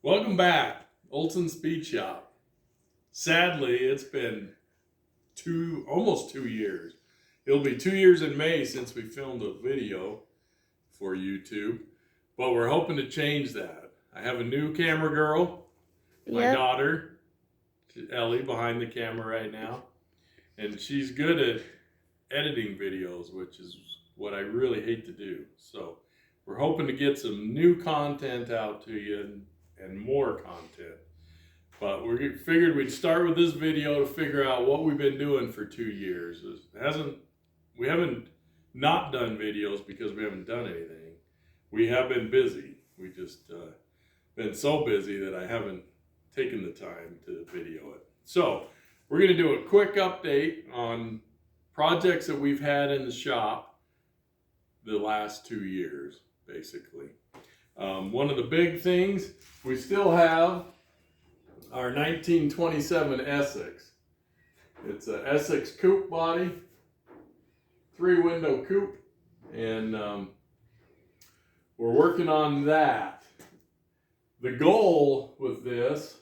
Welcome back, Olson Speed Shop. Sadly, it's been almost 2 years. It'll be 2 years in May since we filmed a video for YouTube, but we're hoping to change that. I have a new camera girl, my daughter, Ellie, behind the camera right now, and she's good at editing videos, which is what I really hate to do. So we're hoping to get some new content out to you and more content. But we figured we'd start with this video to figure out what we've been doing for 2 years. We haven't not done videos because we haven't done anything. We have been busy. We just been so busy that I haven't taken the time to video it. So we're going to do a quick update on projects that we've had in the shop the last 2 years, basically. One of the big things, we still have our 1927 Essex. It's an Essex coupe body, 3-window coupe, and we're working on that. The goal with this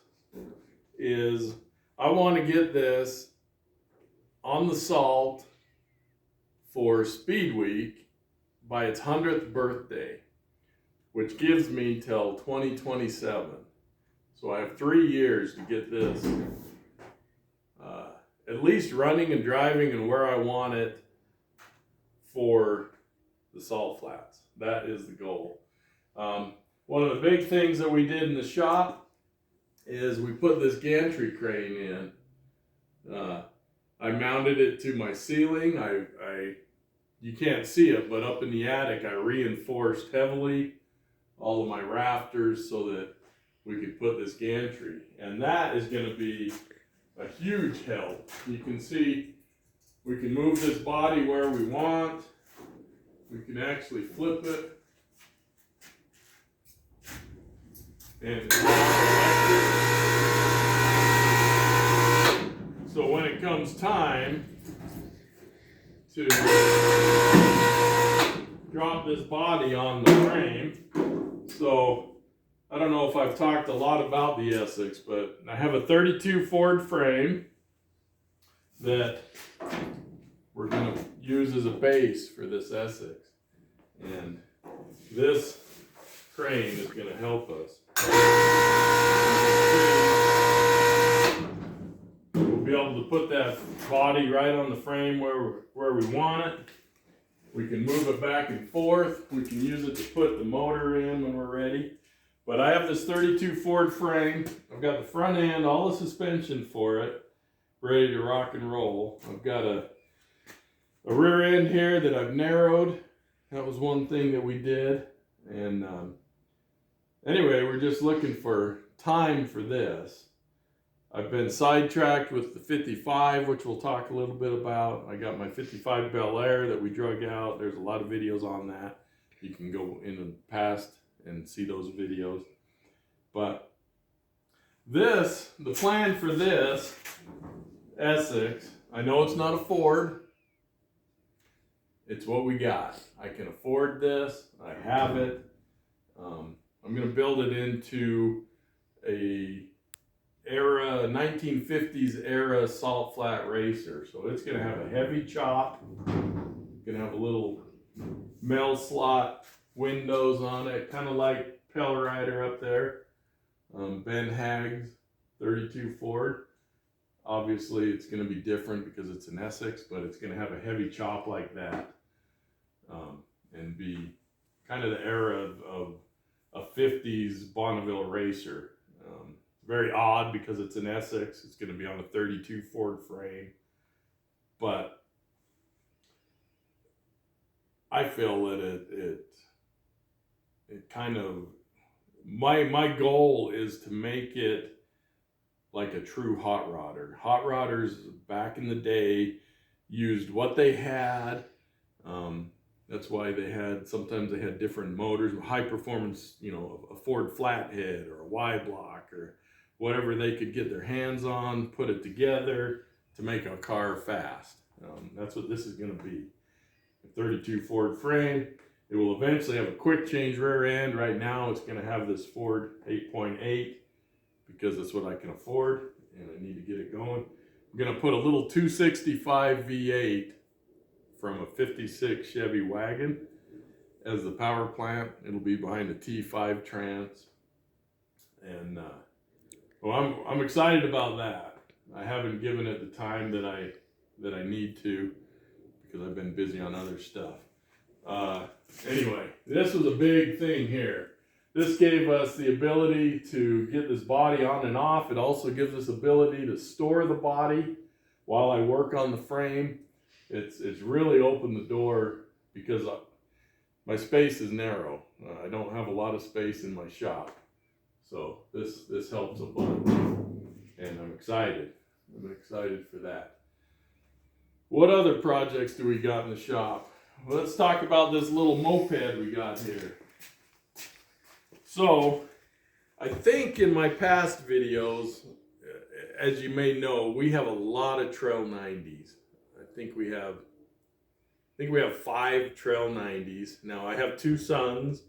is I want to get this on the salt for Speed Week by its 100th birthday, which gives me till 2027. So I have 3 years to get this at least running and driving and where I want it for the salt flats. That is the goal. One of the big things that we did in the shop is we put this gantry crane in. I mounted it to my ceiling. You can't see it, but up in the attic I reinforced heavily all of my rafters so that we could put this gantry, and that is going to be a huge help. You can see we can move this body where we want. We can actually flip it, and so when it comes time to drop this body on the frame, so I don't know if I've talked a lot about the Essex, but I have a 32 Ford frame that we're going to use as a base for this Essex. And this crane is going to help us. We'll be able to put that body right on the frame where we want it. We can move it back and forth. We can use it to put the motor in when we're ready. But I have this 32 Ford frame. I've got the front end, all the suspension for it, ready to rock and roll. I've got a rear end here that I've narrowed. That was one thing that we did. And anyway, we're just looking for time for this. I've been sidetracked with the 55, which we'll talk a little bit about. I got my 55 Bel Air that we drug out. There's a lot of videos on that. You can go in the past and see those videos. But this, the plan for this Essex, I know it's not a Ford. It's what we got. I can afford this. I have it. I'm going to build it into a 1950s era salt flat racer. So it's going to have a heavy chop. Going to have a little mel slot windows on it, kind of like Pell Rider up there. Ben Hagg's 32 Ford. Obviously it's going to be different because it's an Essex, but it's going to have a heavy chop like that, and be kind of the era of a 50s Bonneville racer. Very odd because it's an Essex. It's going to be on a 32 Ford frame, but I feel that it kind of, my goal is to make it like a true hot rodder. Hot rodders back in the day used what they had. That's why sometimes they had different motors, high performance, a Ford flathead or a Y-block or whatever they could get their hands on, put it together to make a car fast. That's what this is going to be. A 32 Ford frame. It will eventually have a quick change rear end. Right now it's going to have this Ford 8.8 because that's what I can afford and I need to get it going. I'm going to put a little 265 V8 from a 56 Chevy wagon as the power plant. It'll be behind the T5 Trans. And well, I'm excited about that. I haven't given it the time that I need to because I've been busy on other stuff. Anyway, this was a big thing here. This gave us the ability to get this body on and off. It also gives us ability to store the body while I work on the frame. It's really opened the door because my space is narrow. I don't have a lot of space in my shop. So this helps a bunch. And I'm excited. I'm excited for that. What other projects do we got in the shop? Well, let's talk about this little moped we got here. So, I think in my past videos, as you may know, we have a lot of Trail 90s. I think we have 5 Trail 90s. Now, I have 2 sons.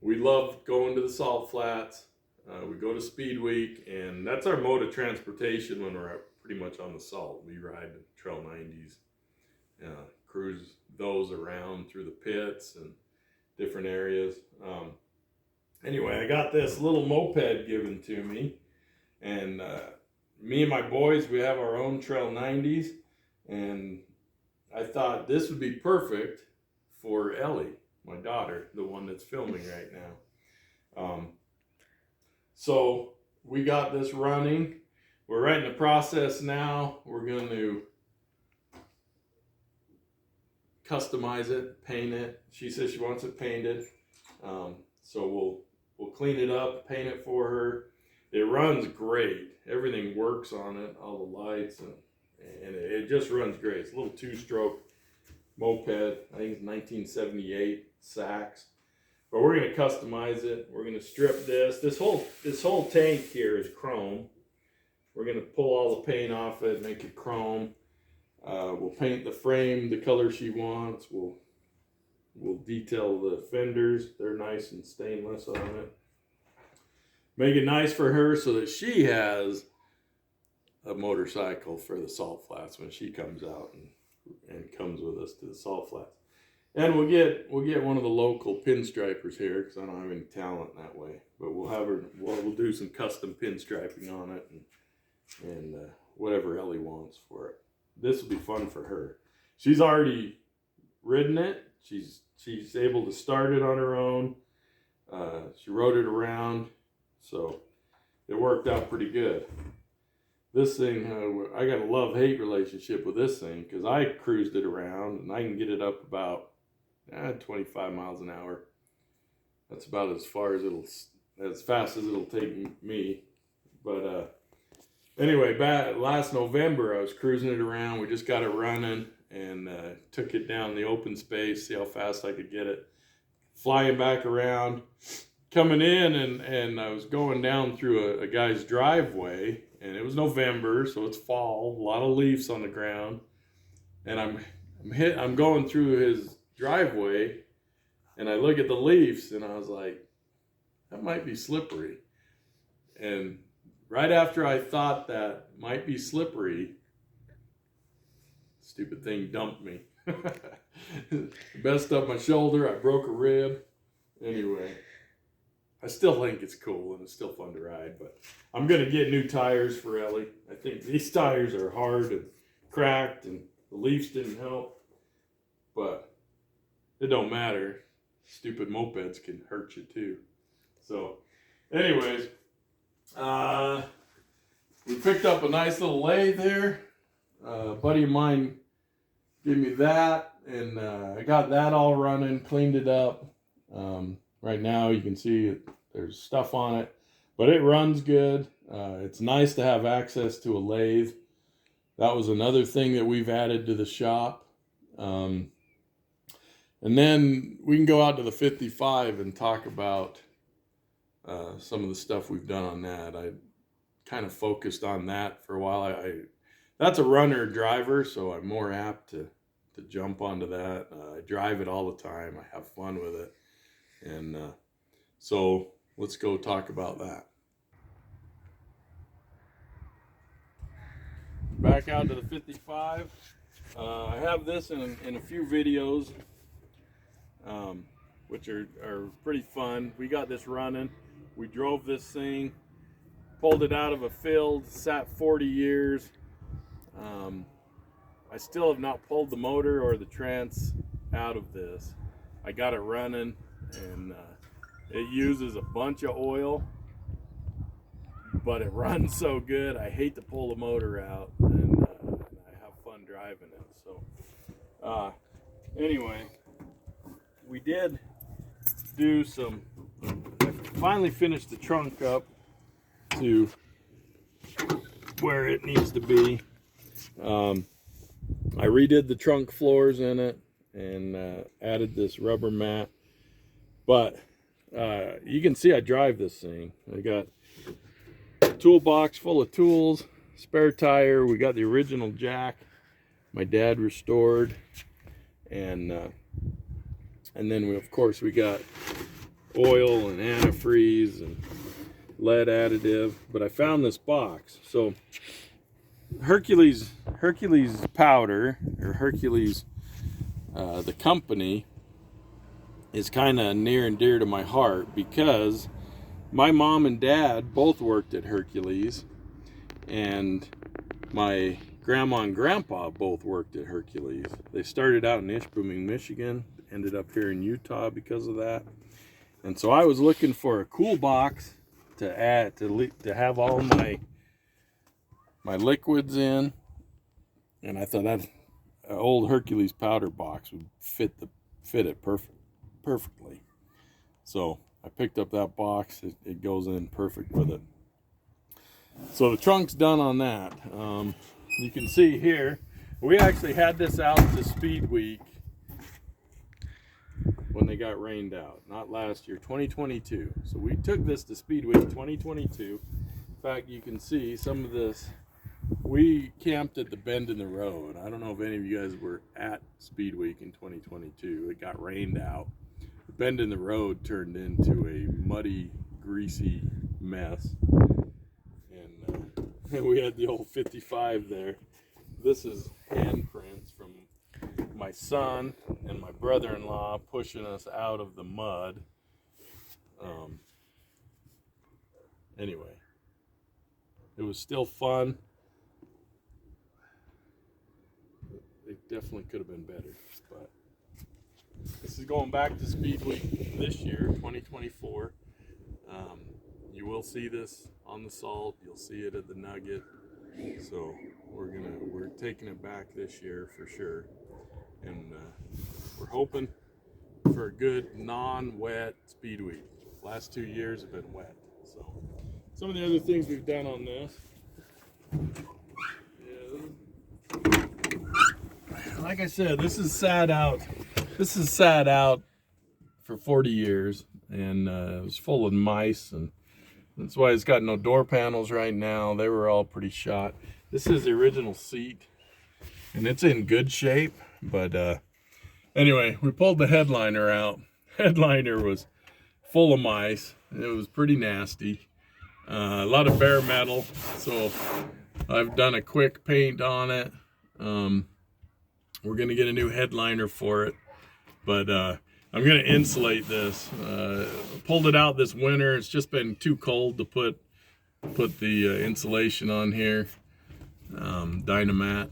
We love going to the Salt Flats. We go to Speed Week, and that's our mode of transportation when we're pretty much on the salt. We ride the Trail 90s, cruise those around through the pits and different areas. Anyway, I got this little moped given to me, and me and my boys, we have our own Trail 90s, and I thought this would be perfect for Ellie, my daughter, the one that's filming right now. So we got this running. We're right in the process now. We're going to customize it, paint it. She says she wants it painted. So we'll clean it up, paint it for her. It runs great. Everything works on it, all the lights, and it just runs great. It's a little 2-stroke moped. I think it's 1978 Sachs. But we're going to customize it. We're going to strip this. This whole tank here is chrome. We're going to pull all the paint off it, make it chrome. We'll paint the frame the color she wants. We'll detail the fenders. They're nice and stainless on it. Make it nice for her so that she has a motorcycle for the Salt Flats when she comes out and comes with us to the Salt Flats. And we'll get one of the local pinstripers here because I don't have any talent that way. But we'll do some custom pinstriping on it and whatever Ellie wants for it. This will be fun for her. She's already ridden it. She's able to start it on her own. She rode it around, so it worked out pretty good. This thing, I got a love-hate relationship with this thing because I cruised it around and I can get it up about 25 miles an hour. That's about as fast as it'll take me. But anyway, last November I was cruising it around. We just got it running and took it down the open space, see how fast I could get it. Flying back around, coming in, and I was going down through a guy's driveway, and it was November, so it's fall, a lot of leaves on the ground, and I'm going through his driveway, and I look at the leaves, and I was like, that might be slippery. And right after I thought that might be slippery, stupid thing dumped me. Messed up my shoulder, I broke a rib. Anyway, I still think it's cool and it's still fun to ride, but I'm gonna get new tires for Ellie. I think these tires are hard and cracked and the leaves didn't help, but it don't matter. Stupid mopeds can hurt you too. So anyways, we picked up a nice little lathe here. A buddy of mine gave me that, and I got that all running, cleaned it up. Right now you can see there's stuff on it, but it runs good. It's nice to have access to a lathe. That was another thing that we've added to the shop. And then we can go out to the 55 and talk about some of the stuff we've done on that. I kind of focused on that for a while. That's a runner driver, so I'm more apt to to jump onto that. I drive it all the time. I have fun with it. And so let's go talk about that. Back out to the 55. I have this in a few videos, which are pretty fun. We got this running. We drove this thing, pulled it out of a field, sat 40 years. I still have not pulled the motor or the trans out of this. I got it running, and it uses a bunch of oil, but it runs so good. I hate to pull the motor out, and I have fun driving it. So anyway, we did do some, I finally finished the trunk up to where it needs to be. I redid the trunk floors in it and added this rubber mat, but you can see I drive this thing. I got a toolbox full of tools, spare tire. We got the original jack my dad restored, and then of course we got oil and antifreeze and lead additive. But I found this box. So Hercules powder, or Hercules, the company, is kind of near and dear to my heart because my mom and dad both worked at Hercules, and my grandma and grandpa both worked at Hercules. They started out in Ishpeming, Michigan, ended up here in Utah because of that. And so I was looking for a cool box to add, to have all my liquids in, and I thought that an old Hercules powder box would fit it perfectly. So I picked up that box. It goes in perfect with it. So the trunk's done on that. You can see here, we actually had this out to Speed Week when they got rained out. Not last year, 2022. So we took this to Speed Week 2022. In fact, you can see some of this. We camped at the Bend in the Road. I don't know if any of you guys were at Speed Week in 2022. It got rained out. The Bend in the Road turned into a muddy, greasy mess. And we had the old 55 there. This is handprints from my son and my brother-in-law pushing us out of the mud. Anyway, it was still fun. It definitely could have been better, but this is going back to Speed Week this year, 2024. You will see this on the Salt. You'll see it at the Nugget. So we're taking it back this year for sure, and we're hoping for a good non-wet Speed Week. Last 2 years have been wet. So some of the other things we've done on this. Like I said, this is sat out. This is sat out for 40 years, and it was full of mice, and that's why it's got no door panels right now. They were all pretty shot. This is the original seat, and it's in good shape. But anyway, we pulled the headliner out. Headliner was full of mice. It was pretty nasty. A lot of bare metal. So I've done a quick paint on it. We're gonna get a new headliner for it, but I'm gonna insulate this. Pulled it out this winter. It's just been too cold to put the insulation on here, Dynamat,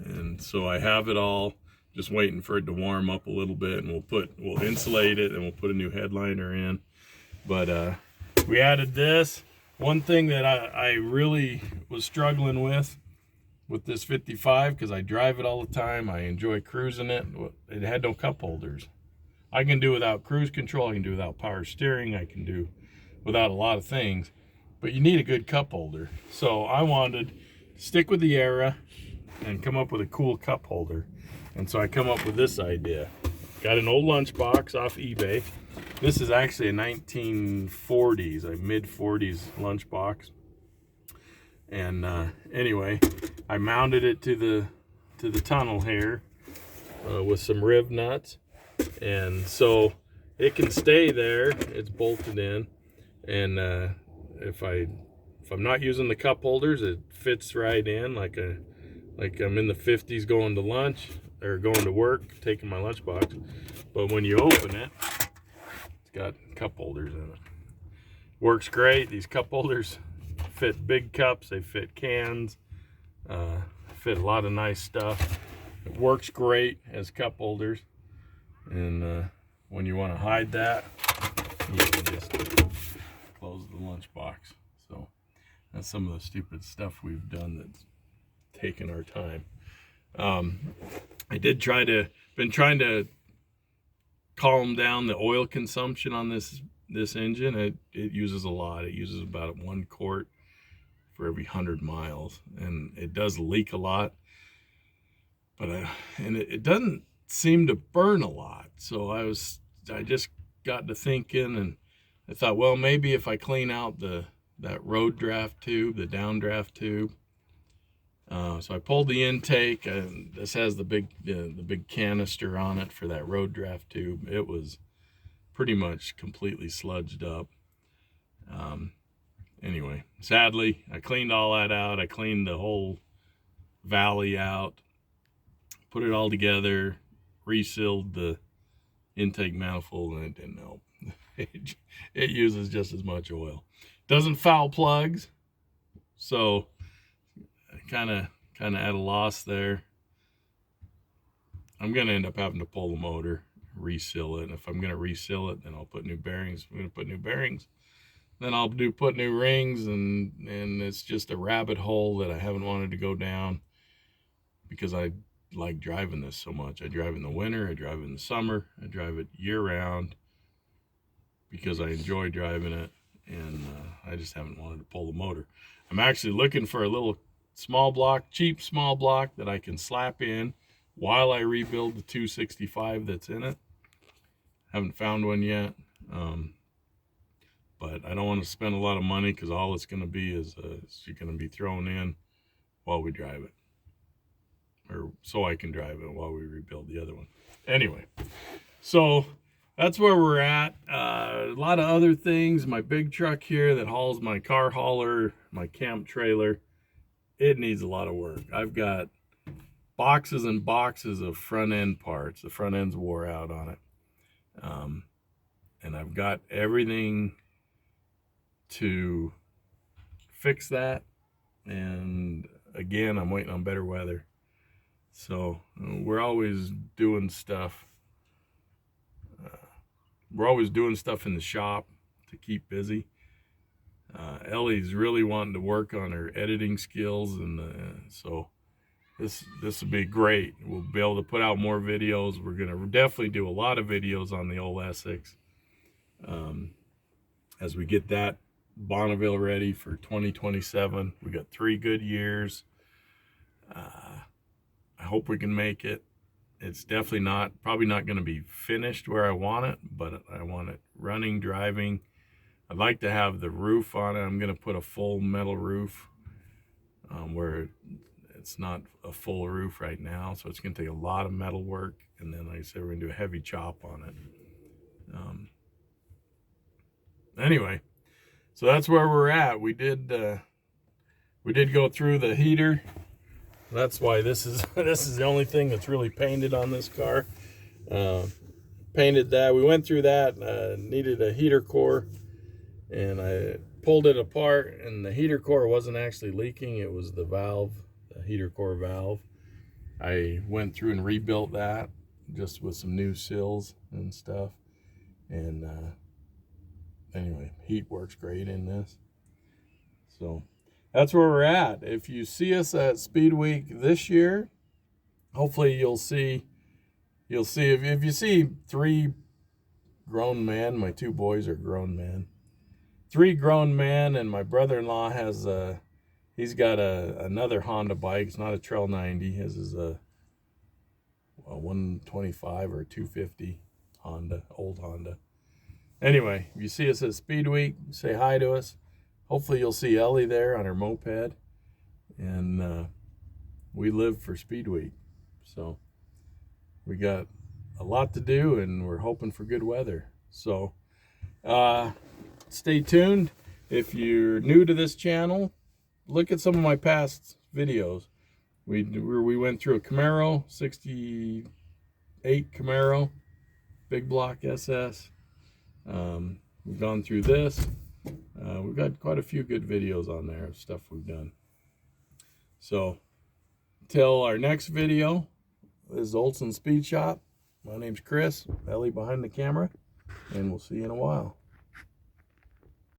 and so I have it all. Just waiting for it to warm up a little bit, and we'll insulate it, and we'll put a new headliner in. But we added this. One thing that I really was struggling with this 55, because I drive it all the time, I enjoy cruising it. It had no cup holders. I can do without cruise control, I can do without power steering, I can do without a lot of things, but you need a good cup holder. So I wanted to stick with the era and come up with a cool cup holder. And so I come up with this idea. Got an old lunchbox off eBay. This is actually a 1940s, a mid-40s lunchbox. And anyway, I mounted it to the tunnel here, with some riv nuts, and so it can stay there. It's bolted in, and if I'm not using the cup holders, it fits right in like I'm in the 50s going to lunch or going to work, taking my lunchbox. But when you open it, it's got cup holders in it. Works great. These cup holders fit big cups, they fit cans, fit a lot of nice stuff. It works great as cup holders, and when you want to hide that, you can just close the lunchbox. So that's some of the stupid stuff we've done that's taken our time. I did been trying to calm down the oil consumption on this engine. It uses a lot. It uses about 1 quart for every 100 miles, and it does leak a lot, but and it doesn't seem to burn a lot. So I just got to thinking, and I thought, well, maybe if I clean out that road draft tube, the downdraft tube. So I pulled the intake, and this has the big canister on it for that road draft tube. It was pretty much completely sludged up. Anyway, sadly, I cleaned all that out. I cleaned the whole valley out, put it all together, resealed the intake manifold, and it didn't help. It uses just as much oil. Doesn't foul plugs, so kind of at a loss there. I'm gonna end up having to pull the motor, reseal it, and if I'm gonna reseal it, then I'll put new bearings. I'm gonna put new bearings, then I'll put new rings, and it's just a rabbit hole that I haven't wanted to go down, because I like driving this so much. I drive in the winter, I drive in the summer, I drive it year round because I enjoy driving it, and I just haven't wanted to pull the motor. I'm actually looking for a little small block, cheap small block that I can slap in while I rebuild the 265 that's in it. Haven't found one yet, but I don't want to spend a lot of money, because all it's going to be is you're going to be thrown in while we drive it, or so I can drive it while we rebuild the other one. Anyway, so that's where we're at. A lot of other things. My big truck here that hauls my car hauler, my camp trailer, it needs a lot of work. I've got boxes and boxes of front end parts. The front end's wore out on it. And I've got everything to fix that. And again, I'm waiting on better weather. So we're always doing stuff. We're always doing stuff in the shop to keep busy. Ellie's really wanting to work on her editing skills, and so this will be great. We'll be able to put out more videos. We're going to definitely do a lot of videos on the old Essex as we get that Bonneville ready for 2027. We got 3 good years. I hope we can make it. It's definitely probably not going to be finished where I want it, but I want it running, driving. I'd like to have the roof on it. I'm going to put a full metal roof where it's not a full roof right now. So it's going to take a lot of metal work. And then, like I said, we're going to do a heavy chop on it. Anyway, so that's where we're at. We did go through the heater. That's why this is the only thing that's really painted on this car. Painted that. We went through that. Needed a heater core, and I pulled it apart, and the heater core wasn't actually leaking. It was the valve, the heater core valve. I went through and rebuilt that just with some new sills and stuff. And anyway, heat works great in this. So that's where we're at. If you see us at Speed Week this year, hopefully you'll see if you see 3 grown men. My 2 boys are grown men. 3 grown men, and my brother-in-law has he's got another Honda bike. It's not a Trail 90. His is a 125 or 250 Honda, old Honda. Anyway, if you see us at Speed Week, say hi to us. Hopefully you'll see Ellie there on her moped. And we live for Speed Week. So We got a lot to do, and we're hoping for good weather. So stay tuned. If you're new to this channel, look at some of my past videos. We went through a Camaro, 68 Camaro, big block SS. We've gone through this. We've got quite a few good videos on there of stuff we've done. So till our next video, this is Olson Speed Shop. My name's Chris, Ellie behind the camera, and we'll see you in a while.